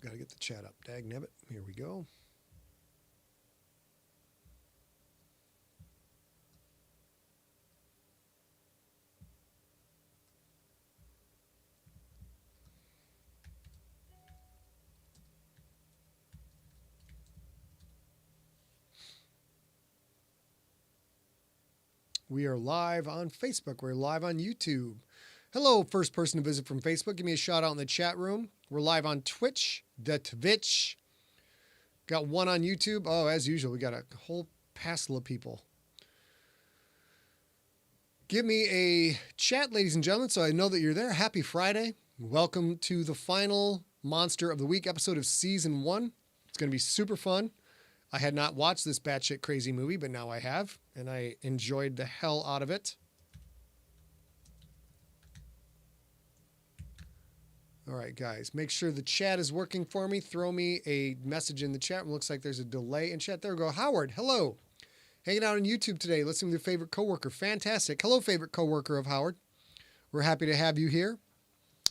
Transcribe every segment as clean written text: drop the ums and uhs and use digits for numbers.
got to get the chat up. Dagnabbit. Here we go. We are live on Facebook. We're live on YouTube. Hello, first person to visit from Facebook. Give me a shout out in the chat room. We're live on Twitch, the Twitch. Got one on YouTube. Oh, as usual, we got a whole passel of people. Give me a chat, ladies and gentlemen, so I know that you're there. Happy Friday. Welcome to the final Monster of the Week episode of Season 1. It's going to be super fun. I had not watched this batshit crazy movie, but now I have, and I enjoyed the hell out of it. All right, guys, make sure the chat is working for me. Throw me a message in the chat. It looks like there's a delay in chat. There we go. Howard, hello. Hanging out on YouTube today, listening to your favorite coworker. Fantastic. Hello, favorite coworker of Howard. We're happy to have you here.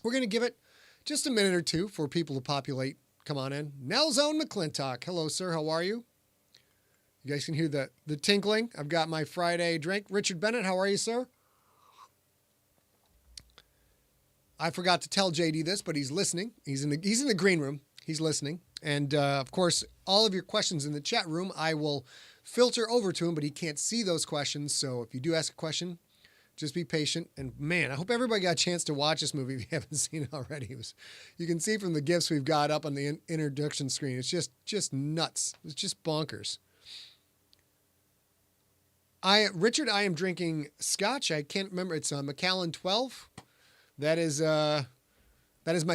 We're going to give it just a minute or two for people to populate. Come on in. Nellzone McClintock. Hello, sir. How are you? You guys can hear the tinkling. I've got my Friday drink. Richard Bennett, how are you, sir? I forgot to tell JD this, but he's listening. He's in the green room. He's listening. And, of course, all of your questions in the chat room, I will filter over to him, but he can't see those questions. So if you do ask a question, just be patient. And, man, I hope everybody got a chance to watch this movie if you haven't seen it already. You can see from the GIFs we've got up on the introduction screen. It's just nuts. It's just bonkers. Richard, I am drinking scotch. I can't remember. It's Macallan 12. That is my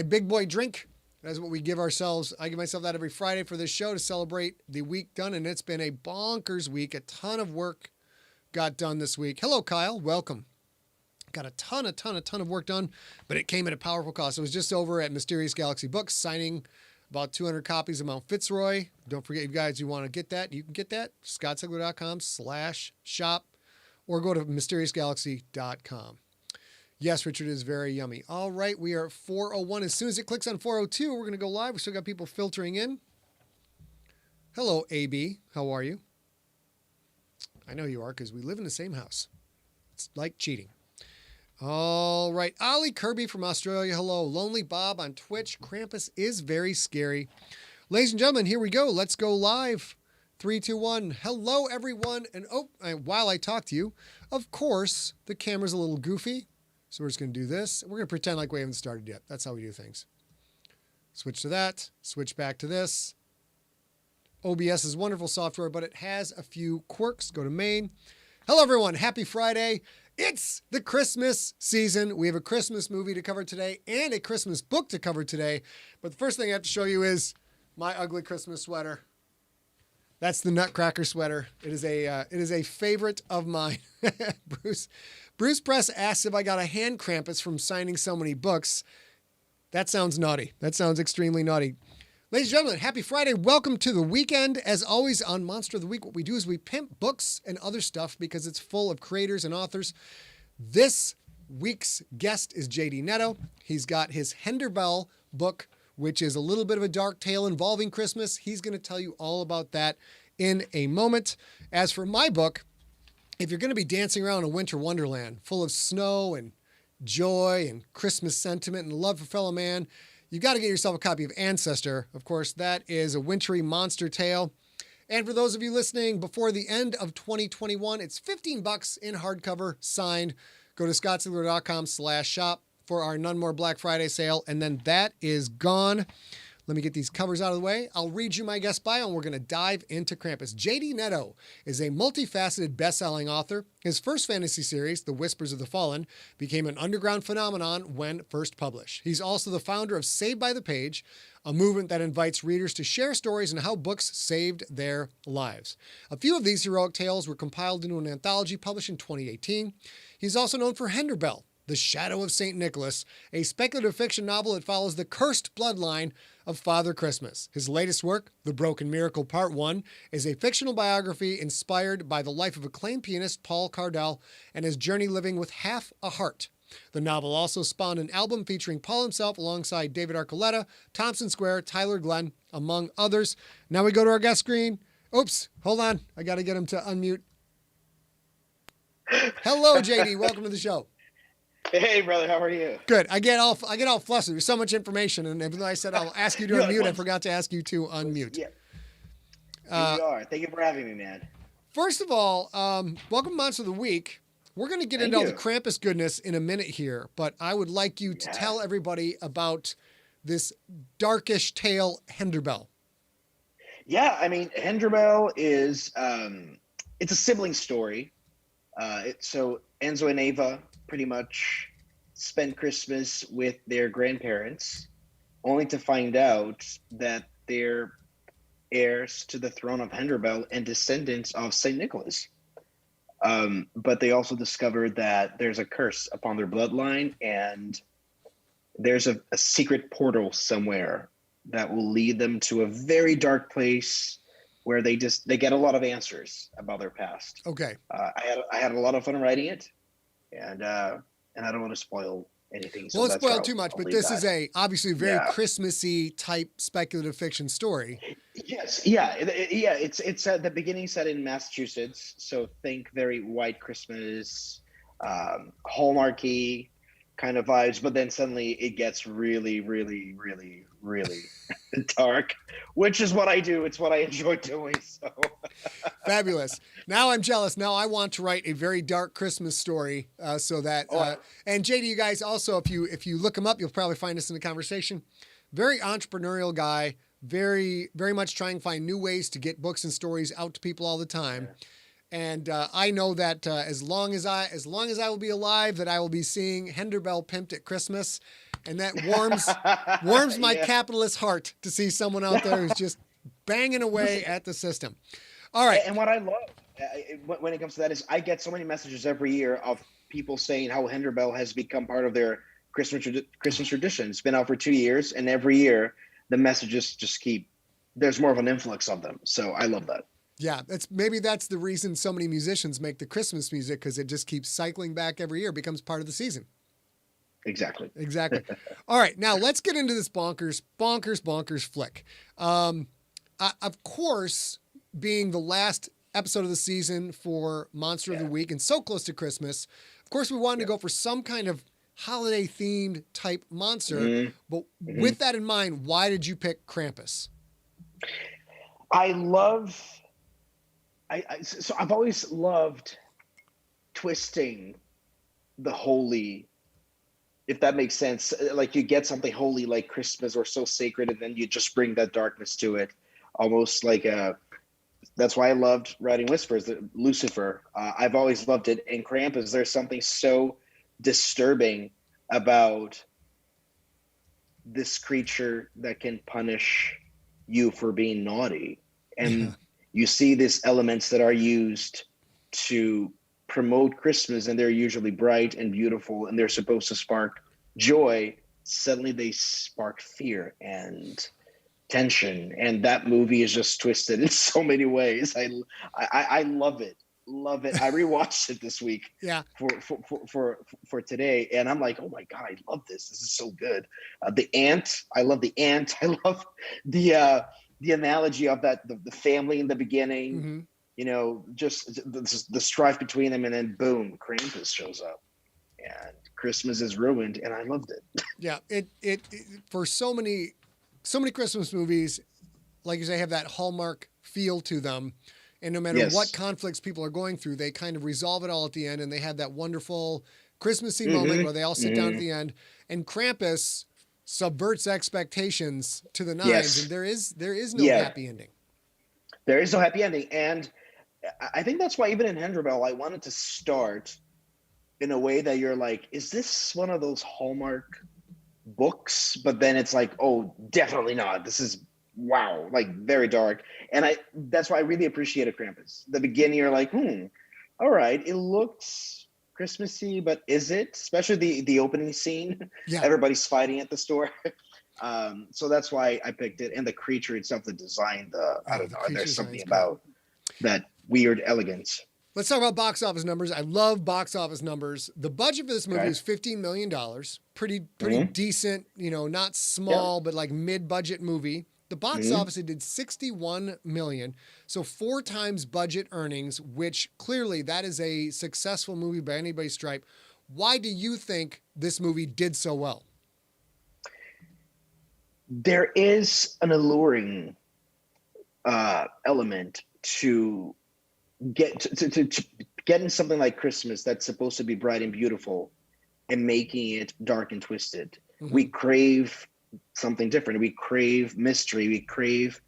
big boy drink. That's what we give ourselves. I give myself that every Friday for this show to celebrate the week done. And it's been a bonkers week. A ton of work got done this week. Hello, Kyle. Welcome. Got a ton of work done, but it came at a powerful cost. I was just over at Mysterious Galaxy Books signing about 200 copies of Mount Fitzroy. Don't forget, you guys, you want to get that, you can get that. ScottSigler.com/shop or go to mysteriousgalaxy.com. Yes, Richard is very yummy. All right, we are at 4:01. As soon as it clicks on 4:02, we're going to go live. We still got people filtering in. Hello, AB. How are you? I know you are because we live in the same house. It's like cheating. All right. Ollie Kirby from Australia. Hello. Lonely Bob on Twitch. Krampus is very scary. Ladies and gentlemen, here we go. Let's go live. 3, 2, 1. Hello, everyone. And while I talk to you, of course, the camera's a little goofy. So we're just going to do this. We're going to pretend like we haven't started yet. That's how we do things. Switch to that. Switch back to this. OBS is wonderful software, but it has a few quirks. Go to main. Hello, everyone. Happy Friday. It's the Christmas season. We have a Christmas movie to cover today and a Christmas book to cover today. But the first thing I have to show you is my ugly Christmas sweater. That's the Nutcracker sweater. It is a favorite of mine. Bruce Press asks if I got a hand Krampus from signing so many books. That sounds naughty. That sounds extremely naughty. Ladies and gentlemen, happy Friday. Welcome to the weekend. As always on Monster of the Week, what we do is we pimp books and other stuff because it's full of creators and authors. This week's guest is JD Netto. He's got his HENDERBELL book, which is a little bit of a dark tale involving Christmas. He's going to tell you all about that in a moment. As for my book, if you're going to be dancing around a winter wonderland full of snow and joy and Christmas sentiment and love for fellow man, you've got to get yourself a copy of Ancestor. Of course, that is a wintry monster tale. And for those of you listening before the end of 2021, it's $15 in hardcover signed. Go to scottsigler.com/shop for our None More Black Friday sale. And then that is gone. Let me get these covers out of the way. I'll read you my guest bio, and we're going to dive into Krampus. JD Netto is a multifaceted best-selling author. His first fantasy series, The Whispers of the Fallen, became an underground phenomenon when first published. He's also the founder of Saved by the Page, a movement that invites readers to share stories and how books saved their lives. A few of these heroic tales were compiled into an anthology published in 2018. He's also known for HENDERBELL, The Shadow of St. Nicholas, a speculative fiction novel that follows the cursed bloodline of Father Christmas. His latest work, The Broken Miracle Part 1, is a fictional biography inspired by the life of acclaimed pianist Paul Cardell and his journey living with half a heart. The novel also spawned an album featuring Paul himself alongside David Archuleta, Thompson Square, Tyler Glenn, among others. Now we go to our guest screen. Oops, hold on. I got to get him to unmute. Hello, JD. Welcome to the show. Hey, brother. How are you? Good. I get all flustered. There's so much information, and even though I said I'll ask you to unmute, like, I forgot to ask you to unmute. Yeah. Here we are. Thank you for having me, man. First of all, welcome Monster of the Week. We're going to get into all the Krampus goodness in a minute here, but I would like you to tell everybody about this darkish tale, HENDERBELL. Yeah, I mean, HENDERBELL is it's a sibling story. So Enzo and Ava pretty much spend Christmas with their grandparents, only to find out that they're heirs to the throne of HENDERBELL and descendants of St. Nicholas. But they also discovered that there's a curse upon their bloodline, and there's a secret portal somewhere that will lead them to a very dark place where they get a lot of answers about their past. Okay. I had a lot of fun writing it, and I don't want to spoil anything. So won't spoil too much, but this is obviously a very Christmassy type speculative fiction story. Yes, yeah. It's at the beginning set in Massachusetts, so think very white Christmas, Hallmarky kind of vibes, but then suddenly it gets really, really, really, really dark, which is what I do. It's what I enjoy doing. So fabulous. Now I'm jealous. Now I want to write a very dark Christmas story, so that and JD, you guys also, if you look him up, you'll probably find us in the conversation. Very entrepreneurial guy, very, very much trying to find new ways to get books and stories out to people all the time. Yeah. And I know that as long as I will be alive, that I will be seeing HENDERBELL pimped at Christmas, and that warms my capitalist heart to see someone out there who's just banging away at the system. All right. And what I love when it comes to that is I get so many messages every year of people saying how HENDERBELL has become part of their Christmas tradition. It's been out for 2 years, and every year the messages just keep. There's more of an influx of them, so I love that. Yeah, maybe that's the reason so many musicians make the Christmas music, because it just keeps cycling back every year, becomes part of the season. Exactly. All right, now let's get into this bonkers flick. Of course, being the last episode of the season for Monster of the Week and so close to Christmas, of course we wanted to go for some kind of holiday themed type monster. But with that in mind, why did you pick Krampus? So I've always loved twisting the holy, if that makes sense. Like, you get something holy like Christmas or so sacred, and then you just bring that darkness to it, almost like that's why I loved writing Whispers, Lucifer. I've always loved it. And Krampus, there's something so disturbing about this creature that can punish you for being naughty. And you see these elements that are used to promote Christmas, and they're usually bright and beautiful, and they're supposed to spark joy. Suddenly they spark fear and tension, and that movie is just twisted in so many ways. I love it. I rewatched it this week for today, and I'm like, oh my God, I love this. This is so good. The ant, I love the ant. I love the analogy of that, the family in the beginning, just the strife between them, and then boom, Krampus shows up and Christmas is ruined, and I loved it. Yeah, it for so many Christmas movies, like you say, have that Hallmark feel to them, and no matter what conflicts people are going through, they kind of resolve it all at the end, and they have that wonderful Christmassy moment where they all sit down at the end, and Krampus subverts expectations to the nines, and there is no happy ending. There is no happy ending, and I think that's why even in HENDERBELL, I wanted to start in a way that you're like, is this one of those Hallmark books? But then it's like, oh, definitely not. This is wow, like very dark. And that's why I really appreciated Krampus. The beginning, you're like, all right, it looks Christmassy, but is it? Especially the opening scene. Yeah. Everybody's fighting at the store. So that's why I picked it. And the creature itself, the design, I don't know, there's something about that weird elegance. Let's talk about box office numbers. I love box office numbers. The budget for this movie Okay. was $15 million. Pretty Mhm. decent, not Yep. small, but like mid-budget movie. The box Mhm. office, it did 61 million. So 4 times budget earnings, which clearly that is a successful movie by anybody's stripe. Why do you think this movie did so well? There is an alluring element to to getting something like Christmas that's supposed to be bright and beautiful and making it dark and twisted. Mm-hmm. We crave something different. We crave mystery. We crave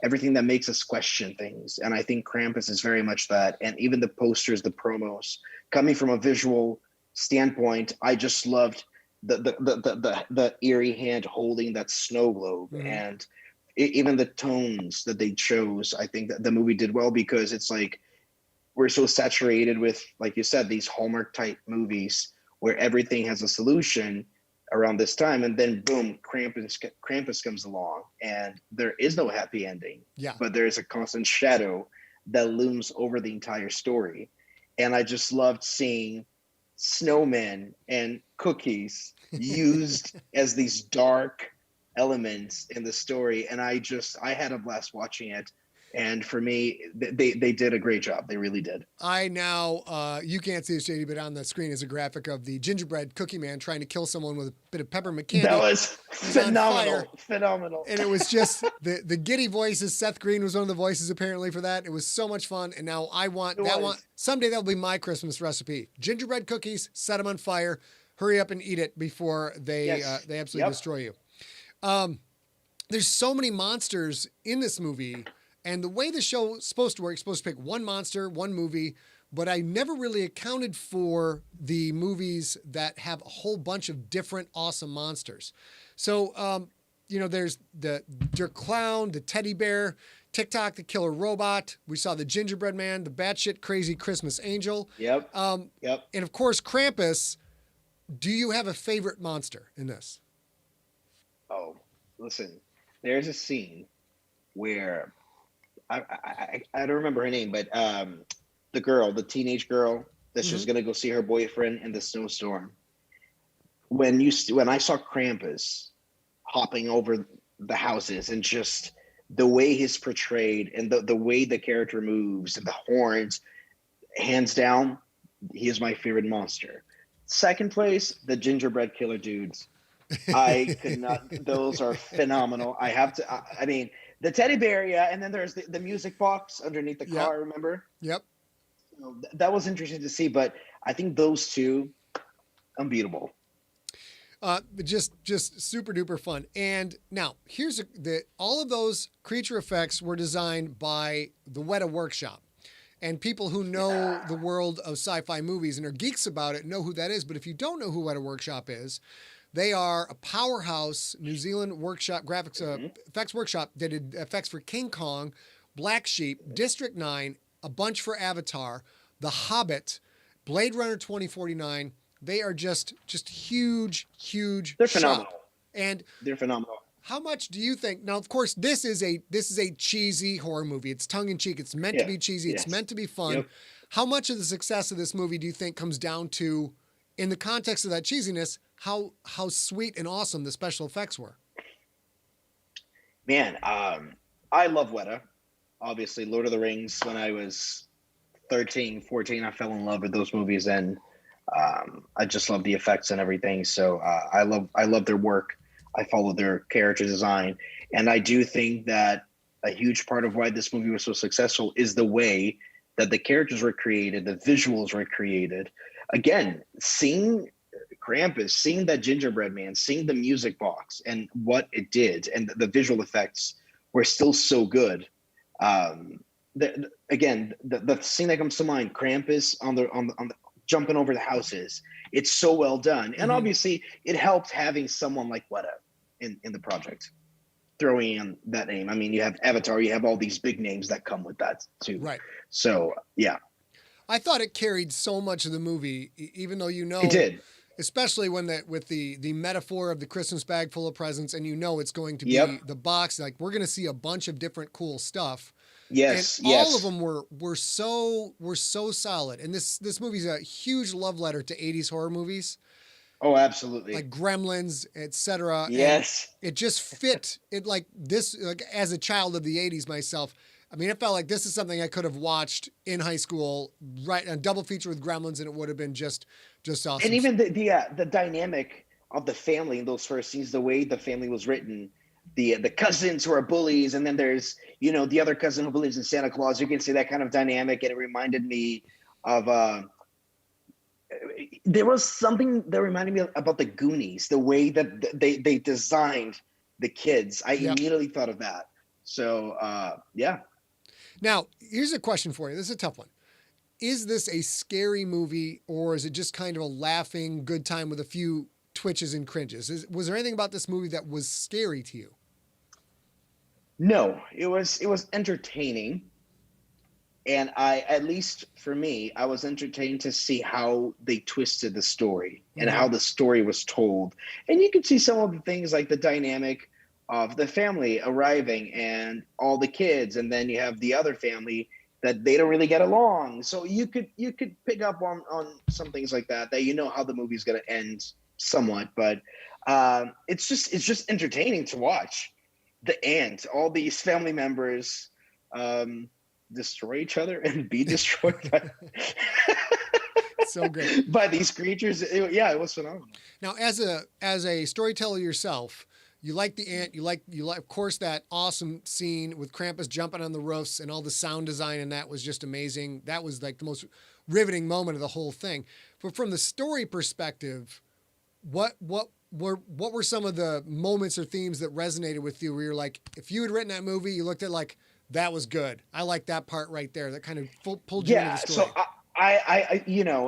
everything that makes us question things. And I think Krampus is very much that. And even the posters, the promos, coming from a visual standpoint, I just loved the eerie hand holding that snow globe. Mm-hmm. And even the tones that they chose, I think that the movie did well, because it's like we're so saturated with, like you said, these Hallmark type movies where everything has a solution around this time, and then boom, Krampus comes along, and there is no happy ending. Yeah. But there is a constant shadow that looms over the entire story. And I just loved seeing snowmen and cookies used as these dark elements in the story, and I had a blast watching it. And for me, they did a great job. They really did. I now, you can't see this, JD, but on the screen is a graphic of the gingerbread cookie man trying to kill someone with a bit of peppermint candy. That was He's on fire. phenomenal. And it was just the giddy voices. Seth Green was one of the voices apparently for that. It was so much fun. And now I want that one. Someday that'll be my Christmas recipe. Gingerbread cookies, set them on fire, hurry up and eat it before they absolutely destroy you. There's so many monsters in this movie. And the way the show is supposed to work, it's supposed to pick one monster, one movie, but I never really accounted for the movies that have a whole bunch of different awesome monsters. So, there's your clown, the teddy bear, TikTok, the killer robot. We saw the gingerbread man, the batshit crazy Christmas angel. Yep. And of course, Krampus. Do you have a favorite monster in this? Oh, listen, there's a scene where I don't remember her name, but the teenage girl that's just gonna go see her boyfriend in the snowstorm. When I saw Krampus hopping over the houses, and just the way he's portrayed, and the way the character moves, and the horns, hands down, he is my favorite monster. Second place, the gingerbread killer dudes. I could not. Those are phenomenal. I have to. I mean, the teddy bear, yeah, and then there's the music box underneath the car. Remember? Yep. So that was interesting to see, but I think those two, unbeatable. Just super duper fun. And now here's all of those creature effects were designed by the Weta Workshop. And people who know the world of sci-fi movies and are geeks about it know who that is. But if you don't know who Weta Workshop is, they are a powerhouse New Zealand workshop, graphics effects workshop that did effects for King Kong, Black Sheep, District 9, a bunch for Avatar, The Hobbit, Blade Runner 2049. They are just huge. They're phenomenal. And they're phenomenal. How much do you think? Now, of course, this is a cheesy horror movie. It's tongue in cheek. It's meant to be cheesy. It's meant to be fun. Yep. How much of the success of this movie do you think comes down to, in the context of that cheesiness, how sweet and awesome the special effects were? Man, I love Weta. Obviously, Lord of the Rings, when I was 13, 14, I fell in love with those movies, and I just love the effects and everything. So I love their work. I follow their character design. And I do think that a huge part of why this movie was so successful is the way that the characters were created, the visuals were created. Again, seeing Krampus, seeing that gingerbread man, seeing the music box and what it did, and the visual effects were still so good. The scene that comes to mind, Krampus on the jumping over the houses, it's so well done. And obviously it helped having someone like Weta in the project, throwing in that name. I mean, you have Avatar, you have all these big names that come with that too. Right. So yeah. I thought it carried so much of the movie, even though it did. Especially with the metaphor of the Christmas bag full of presents, and it's going to be the box. Like, we're going to see a bunch of different cool stuff. And Yes, all of yes. them were so solid. And this movie's a huge love letter to 80s horror movies Oh, absolutely. like Gremlins, etc. And Yes. it just fit it like this. Like as a child of the '80s myself, I mean, it felt like this is something I could have watched in high school, right? A double feature with Gremlins, and it would have been just And awesome. even the dynamic of the family in those first scenes, the way the family was written, the cousins who are bullies, and then there's the other cousin who believes in Santa Claus. You can see that kind of dynamic, and it reminded me of there was something that reminded me about the Goonies, the way that they designed the kids. I Yep. immediately thought of that. So yeah. Now, here's a question for you. This is a tough one. Is this a scary movie, or is it just kind of a laughing good time with a few twitches and cringes? Was there anything about this movie that was scary to you? No, it was entertaining. And I, at least for me, I was entertained to see how they twisted the story and Mm-hmm. how the story was told. And you could see some of the things like the dynamic of the family arriving and all the kids, and then you have the other family that they don't really get along. So you could pick up on some things like that, that how the movie's going to end somewhat. But it's just entertaining to watch. The ant, all these family members. Destroy each other and be destroyed So great. by these creatures. Yeah, it was phenomenal. Now, as a storyteller yourself, you like the ant. You like of course that awesome scene with Krampus jumping on the roofs and all the sound design, and that was just amazing. That was like the most riveting moment of the whole thing. But from the story perspective, what were some of the moments or themes that resonated with you? Where you're like, if you had written that movie, you looked at like that was good. I like that part right there. That kind of pulled you into the Yeah, so story.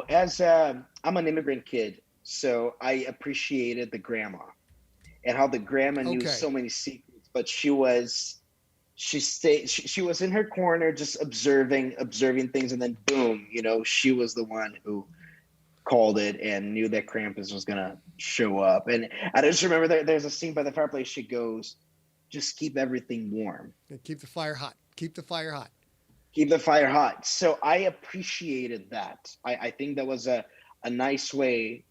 as I'm an immigrant kid, so I appreciated the grandma and how the grandma knew Okay. so many secrets, but she was in her corner just observing things, and then boom, she was the one who called it and knew that Krampus was gonna show up. And I just remember there's a scene by the fireplace. She goes, "Just keep everything warm. Keep the fire hot. Keep the fire hot. Keep the fire hot." So I appreciated that. I think that was a nice way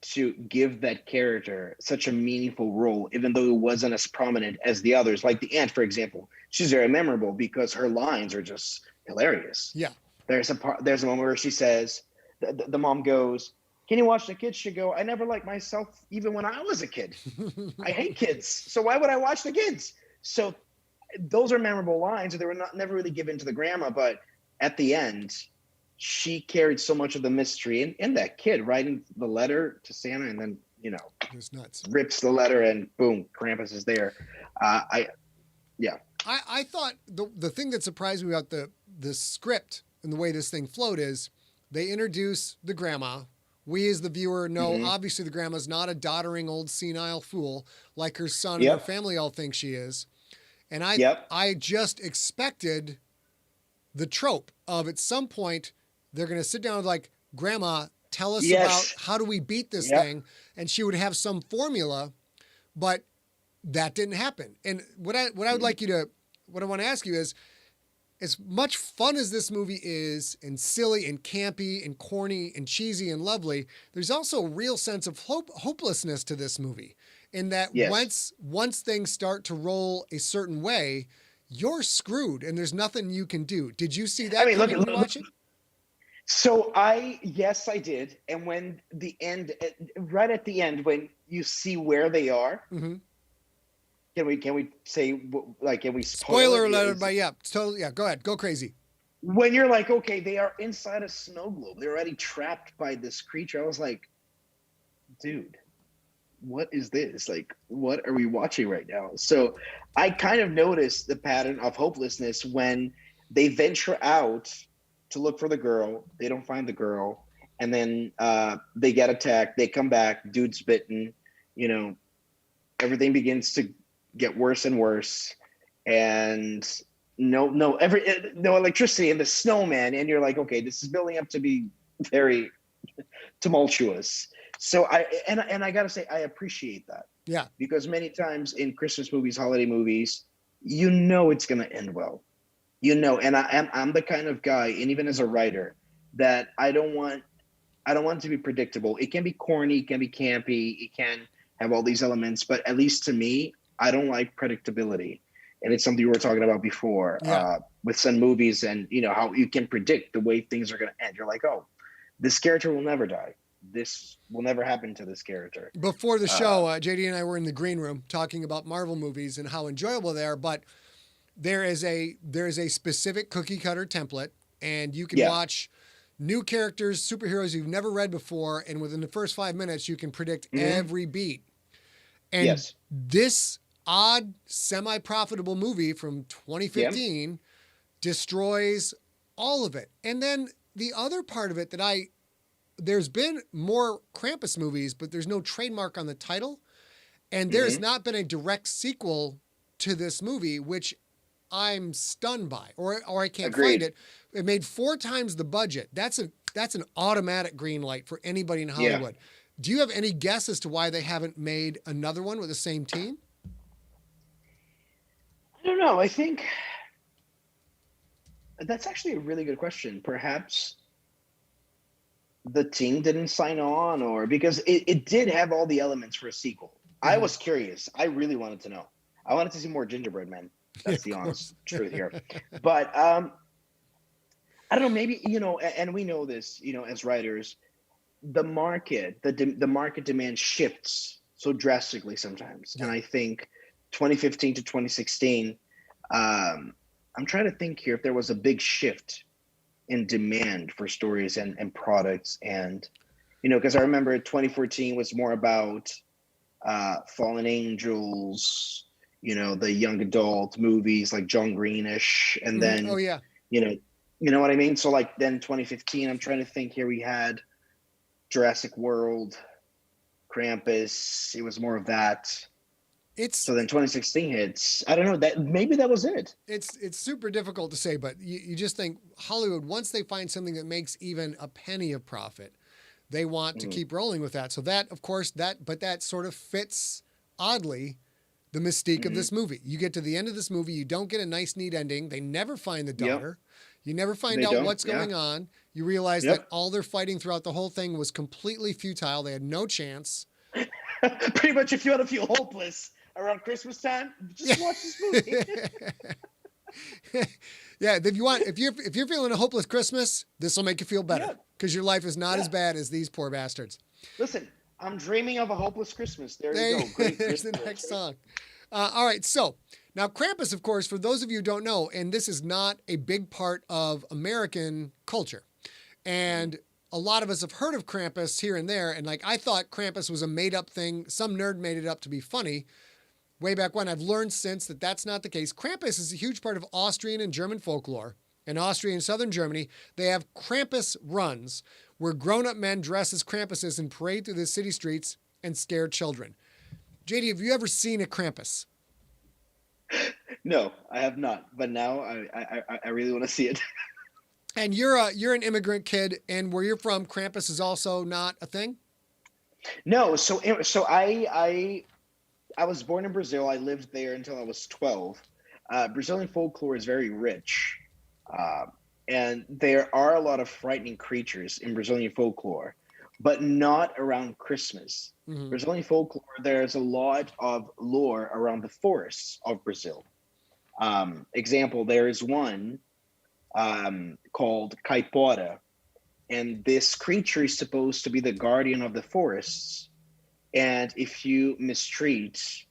to give that character such a meaningful role, even though it wasn't as prominent as the others. Like the aunt, for example, she's very memorable because her lines are just hilarious. Yeah. There's a moment where she says, the mom goes, "Can you watch the kids?" She go, "I never liked myself even when I was a kid. I hate kids. So why would I watch the kids?" So those are memorable lines. They were never really given to the grandma, but at the end, she carried so much of the mystery in that kid writing the letter to Santa, and then It was nuts. rips the letter, and boom, Krampus is there. Yeah. I thought the thing that surprised me about the script and the way this thing flowed is they introduce the grandma. We as the viewer know obviously the grandma's not a doddering old senile fool like her son and her Yep. family all think she is. And Yep. I just expected the trope of at some point they're going to sit down with like, "Grandma, tell us about Yes. how do we beat this Yep. thing?" And she would have some formula, but that didn't happen. And what I would like you to, what I want to ask you is, as much fun as this movie is, and silly and campy and corny and cheesy and lovely, there's also a real sense of hopelessness to this movie. In that Yes. once things start to roll a certain way, you're screwed and there's nothing you can do. Did you see I that mean, look, coming when you look, watch it? so yes, I did. And when the end, right at the end, when you see where they are, Mm-hmm. can we say, like, can we spoil Spoiler it? alert, but yeah, totally. Yeah, go ahead, go crazy. When you're like, okay, they are inside a snow globe. They're already trapped by this creature. I was like, dude, what is this? Like, what are we watching right now? So I kind of noticed the pattern of hopelessness when they venture out to look for the girl. They don't find the girl. And then they get attacked. They come back. Dude's bitten. Everything begins to get worse and worse. And no electricity and the snowman. And you're like, okay, this is building up to be very tumultuous. So I gotta say, I appreciate that. Yeah. Because many times in Christmas movies, holiday movies, it's gonna end well. And I'm the kind of guy, and even as a writer, that I don't want it to be predictable. It can be corny, it can be campy, it can have all these elements, but at least to me, I don't like predictability. And it's something we were talking about before Yeah. with some movies, and how you can predict the way things are going to end. You're like, oh, this character will never die. This will never happen to this character. Before the Uh, show, JD and I were in the green room talking about Marvel movies and how enjoyable they are, but there is a specific cookie cutter template, and you can yeah. watch new characters, superheroes you've never read before, and within the first 5 minutes, you can predict Hmm. every beat. And Yes. this odd, semi profitable movie from Yeah. 2015 destroys all of it. And then the other part of it there's been more Krampus movies, but there's no trademark on the title. And there's Hmm. not been a direct sequel to this movie, which I'm stunned by, or I can't find Agreed. it. It made 4 times the budget. That's an automatic green light for anybody in Yeah. Hollywood. Do you have any guess as to why they haven't made another one with the same team? I don't know. I think that's actually a really good question. Perhaps the team didn't sign on, or because it did have all the elements for a sequel. I Mm-hmm. was curious. I really wanted to know. I wanted to see more gingerbread men. Yeah, That's of the honest course. truth here. But I don't know. Maybe and we know this. As writers, the market demand shifts so drastically sometimes, and Yeah. I think 2015 to 2016. I'm trying to think here if there was a big shift in demand for stories and products, and because I remember 2014 was more about fallen angels, the young adult movies like John Greenish, and Mhm. Oh then yeah. you know what I mean. So like then 2015, I'm trying to think here, we had Jurassic World, Krampus. It was more of that. It's So then 2016 hits. I don't know, that maybe that was it. it's super difficult to say, but you just think Hollywood, once they find something that makes even a penny of profit, they want to Mm, keep rolling with that. So that, of course, that sort of fits oddly the mystique of mm-hmm. this movie. You get to the end of this movie, you don't get a nice, neat ending. They never find the Yep. daughter. You never find They out don't. what's Yeah. going on. You realize that Yep. all their fighting throughout the whole thing was completely futile. They had no chance. Pretty much, if you want to feel hopeless around Christmas time, Yeah. just watch this movie. Yeah, if you're feeling a hopeless Christmas, this will make you feel better Yeah. because your life is not as Yeah. bad as these poor bastards. Listen, I'm dreaming of a hopeless Christmas. There you go. Great, There's great the next lyrics. song. All right, so now Krampus, of course, for those of you who don't know, and this is not a big part of American culture, and a lot of us have heard of Krampus here and there, and like I thought Krampus was a made-up thing. Some nerd made it up to be funny way back when. I've learned since that that's not the case. Krampus is a huge part of Austrian and German folklore. In Austria and southern Germany, they have Krampus runs, where grown-up men dress as Krampuses and parade through the city streets and scare children. JD, have you ever seen a Krampus? No, I have not. But now I really want to see it. And you're an immigrant kid, and where you're from, Krampus is also not a thing. No, so I was born in Brazil. I lived there until I was 12. Brazilian folklore is very rich, uh, and there are a lot of frightening creatures in Brazilian folklore, but not around Christmas. Mm-hmm. Brazilian folklore, there's a lot of lore around the forests of Brazil. Example, there is one called Caipora, and this creature is supposed to be the guardian of the forests. And if you mistreat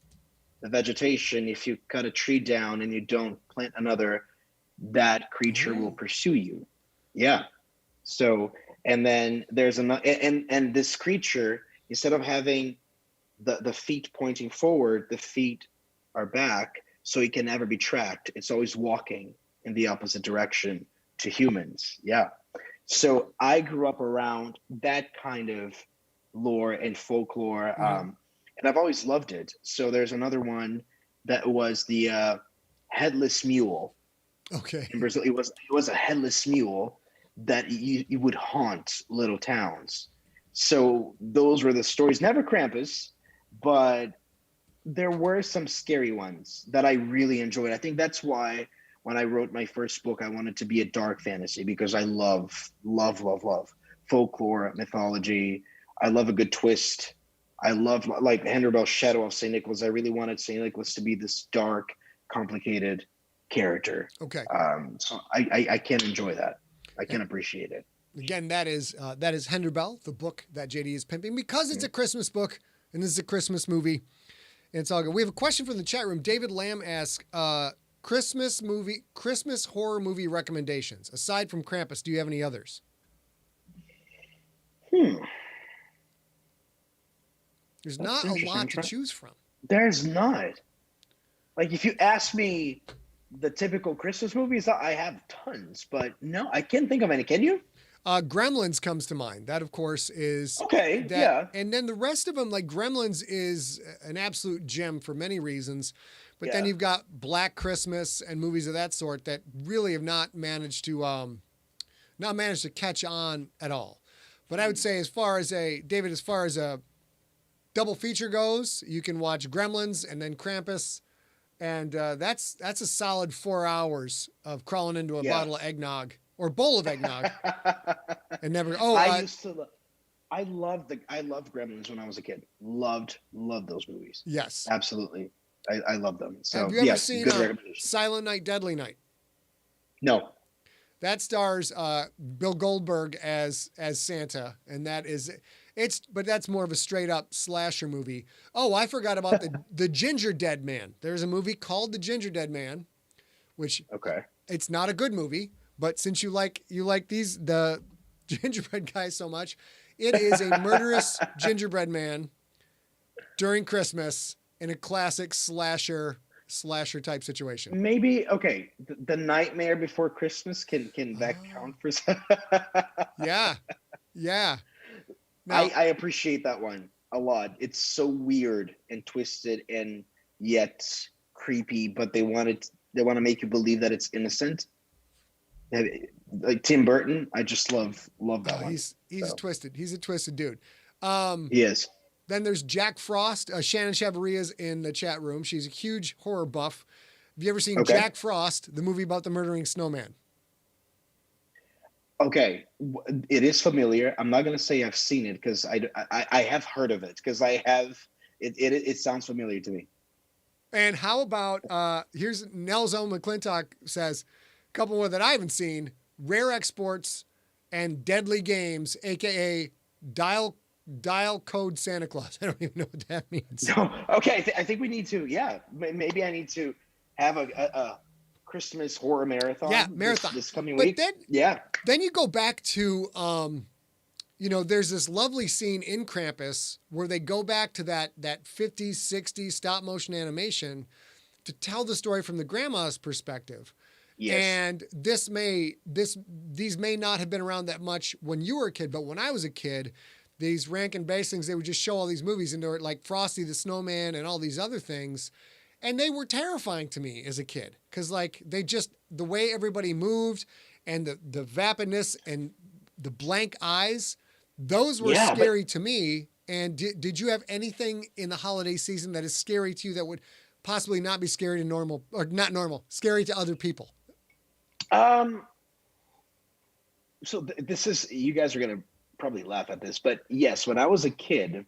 the vegetation, if you cut a tree down and you don't plant another, that creature will Oh. pursue you. Yeah. So, and then there's another, and this creature, instead of having the feet pointing forward, the feet are back, so it can never be tracked. It's always walking in the opposite direction to humans. Yeah. So I grew up around that kind of lore and folklore, Mm-hmm. and I've always loved it. So there's another one that was the headless mule Okay. in Brazil. It was a headless mule that you would haunt little towns. So those were the stories. Never Krampus, but there were some scary ones that I really enjoyed. I think that's why when I wrote my first book, I wanted to be a dark fantasy because I love folklore, mythology. I love a good twist. I love like HENDERBELL Shadow of St. Nicholas. I really wanted St. Nicholas to be this dark, complicated character. Okay. So I can enjoy that. I can appreciate it. Again, that is HENDERBELL, the book that JD is pimping, because it's a Christmas book and this is a Christmas movie. And it's all good. We have a question from the chat room. David Lamb asks, Christmas horror movie recommendations. Aside from Krampus, do you have any others? There's not a lot to choose from. There's not. Like, if you ask me the typical Christmas movies, I have tons, but no, I can't think of any. Can you? Gremlins comes to mind. That, of course, is okay. That, yeah. And then the rest of them, like Gremlins, is an absolute gem for many reasons. But then you've got Black Christmas and movies of that sort that really have not managed to catch on at all. But I would say, as far as a double feature goes, you can watch Gremlins and then Krampus, and that's a solid 4 hours of crawling into a bottle of eggnog or bowl of eggnog and never. I loved Gremlins when I was a kid. Loved those movies. Yes, absolutely. I love them. So have you ever seen Silent Night, Deadly Night? No. That stars Bill Goldberg as Santa, and but that's more of a straight up slasher movie. Oh, I forgot about the Ginger Dead Man. There's a movie called The Ginger Dead Man, which it's not a good movie, but since you like the gingerbread guy so much, it is a murderous gingerbread man during Christmas in a classic slasher type situation. Maybe the Nightmare Before Christmas can that count for some? Yeah. Now, I appreciate that one a lot. It's so weird and twisted and yet creepy, but they want to make you believe that it's innocent. Like Tim Burton, I just love that one. He's twisted. He's a twisted dude. He is. Then there's Jack Frost. Shannon Chavaria's in the chat room. She's a huge horror buff. Have you ever seen Jack Frost, the movie about the murdering snowman? Okay, it is familiar. I'm not going to say I've seen it because I have heard of it because I have it sounds familiar to me. And how about here's Nell's own McClintock says a couple more that I haven't seen: Rare Exports and Deadly Games, aka Dial Code Santa Claus. I don't even know what that means. No, okay, I think we need to. Yeah, maybe I need to have a Christmas horror marathon. Yeah, marathon this coming week. Then you go back to there's this lovely scene in Krampus where they go back to that 50s, 60s stop motion animation to tell the story from the grandma's perspective. Yes. And these may not have been around that much when you were a kid, but when I was a kid, these Rankin Bass things, they would just show all these movies and they were like Frosty the Snowman and all these other things. And they were terrifying to me as a kid because like the way everybody moved and the vapidness and the blank eyes, those were scary to me. And did you have anything in the holiday season that is scary to you that would possibly not be scary to normal or not normal, scary to other people? So this is, you guys are going to probably laugh at this, but yes, when I was a kid,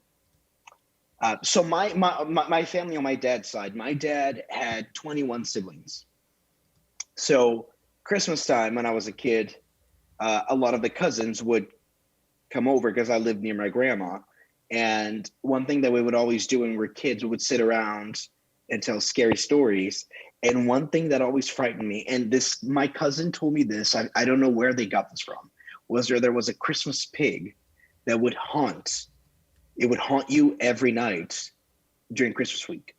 so my family on my dad's side, my dad had 21 siblings. So Christmas time when I was a kid, a lot of the cousins would come over because I lived near my grandma. And one thing that we would always do when we were kids, we would sit around and tell scary stories. And one thing that always frightened me, and my cousin told me this, I don't know where they got this from, was there was a Christmas pig that would haunt you every night during Christmas week.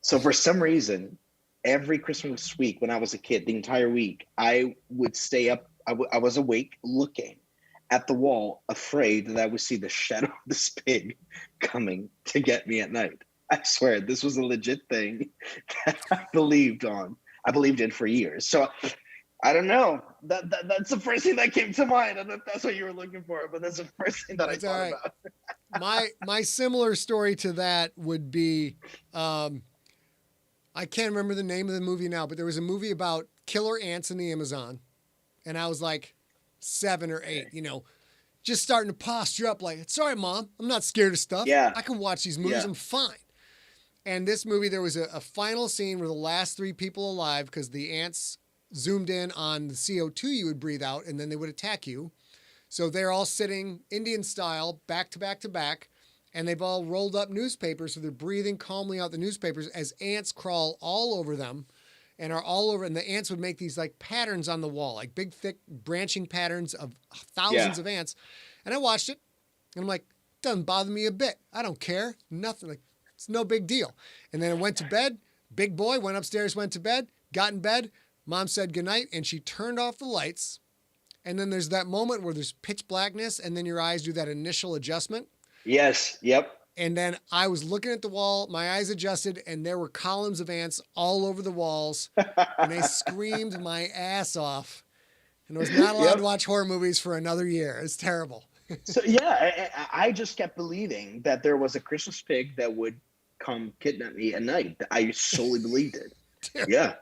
So for some reason, every Christmas week when I was a kid, the entire week, I would stay up. I was awake looking at the wall, afraid that I would see the shadow of this pig coming to get me at night. I swear, this was a legit thing that I believed in for years. So I don't know. That's the first thing that came to mind. I don't know if that's what you were looking for, but that's the first thing that I thought about. My similar story to that would be, I can't remember the name of the movie now, but there was a movie about killer ants in the Amazon, and I was like 7 or 8, just starting to posture up like, it's all right, Mom. I'm not scared of stuff. Yeah. I can watch these movies. Yeah. I'm fine. And this movie, there was a final scene where the last 3 people alive, because the ants zoomed in on the CO2 you would breathe out, and then they would attack you. So they're all sitting Indian style, back to back to back, and they've all rolled up newspapers. So they're breathing calmly out the newspapers as ants crawl all over them and are all over. And the ants would make these like patterns on the wall, like big, thick branching patterns of thousands of ants. And I watched it and I'm like, doesn't bother me a bit. I don't care. Nothing. Like, it's no big deal. And then I went to bed. Big boy went upstairs, went to bed, got in bed. Mom said goodnight and she turned off the lights. And then there's that moment where there's pitch blackness and then your eyes do that initial adjustment. Yes. Yep. And then I was looking at the wall, my eyes adjusted, and there were columns of ants all over the walls. And they screamed my ass off. And I was not allowed to watch horror movies for another year. It's terrible. So, yeah, I just kept believing that there was a Christmas pig that would come kidnap me at night. I solely believed it. Dude. Yeah.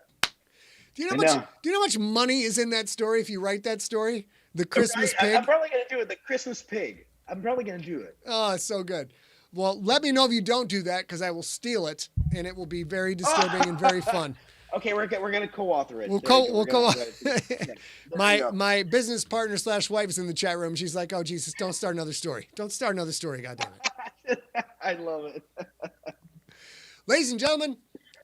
Do you know how much money is in that story if you write that story? The Christmas pig? I'm probably going to do it. The Christmas pig. I'm probably going to do it. Oh, it's so good. Well, let me know if you don't do that because I will steal it and it will be very disturbing and very fun. Okay, we're going to co-author it. My business partner / wife is in the chat room. She's like, "Oh Jesus, don't start another story. Don't start another story. God damn it." I love it. Ladies and gentlemen,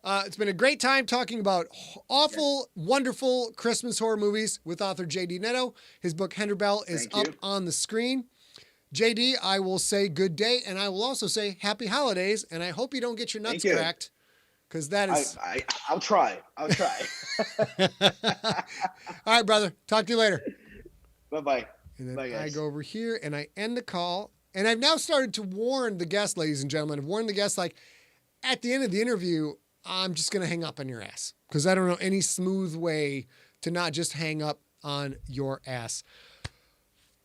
it's been a great time talking about awful, wonderful Christmas horror movies with author J.D. Netto. His book HENDERBELL is up on the screen. JD, I will say good day, and I will also say happy holidays, and I hope you don't get your nuts cracked, because that is... I'll try. I'll try. All right, brother. Talk to you later. Bye-bye. And then Bye, guys. I go over here, and I end the call, and I've now started to warn the guests, ladies and gentlemen. I've warned the guests, like, at the end of the interview, I'm just going to hang up on your ass, because I don't know any smooth way to not just hang up on your ass.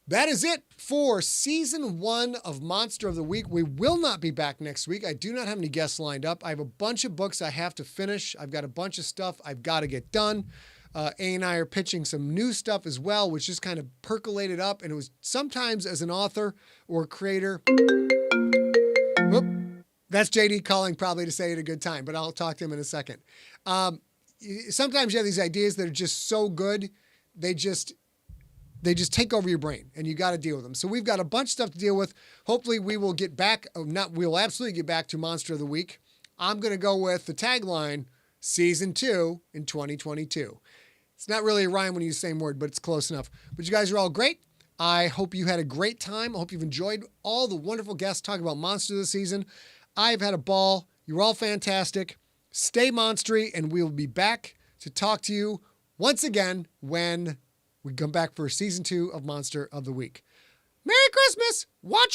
That is it for season 1 of Monster of the Week. We will not be back next week. I do not have any guests lined up. I have a bunch of books I have to finish. I've got a bunch of stuff I've got to get done. A and I are pitching some new stuff as well, which just kind of percolated up. And it was sometimes as an author or creator. Whoop, that's JD calling probably to say it a good time, but I'll talk to him in a second. Sometimes you have these ideas that are just so good, they just take over your brain and you got to deal with them. So we've got a bunch of stuff to deal with. Hopefully we will get back. We'll absolutely get back to Monster of the Week. I'm going to go with the tagline, season 2 in 2022. It's not really a rhyme when you use the same word, but it's close enough. But you guys are all great. I hope you had a great time. I hope you've enjoyed all the wonderful guests talking about Monster this season. I've had a ball. You're all fantastic. Stay monstery, and we'll be back to talk to you once again when we come back for season 2 of Monster of the Week. Merry Christmas! Watch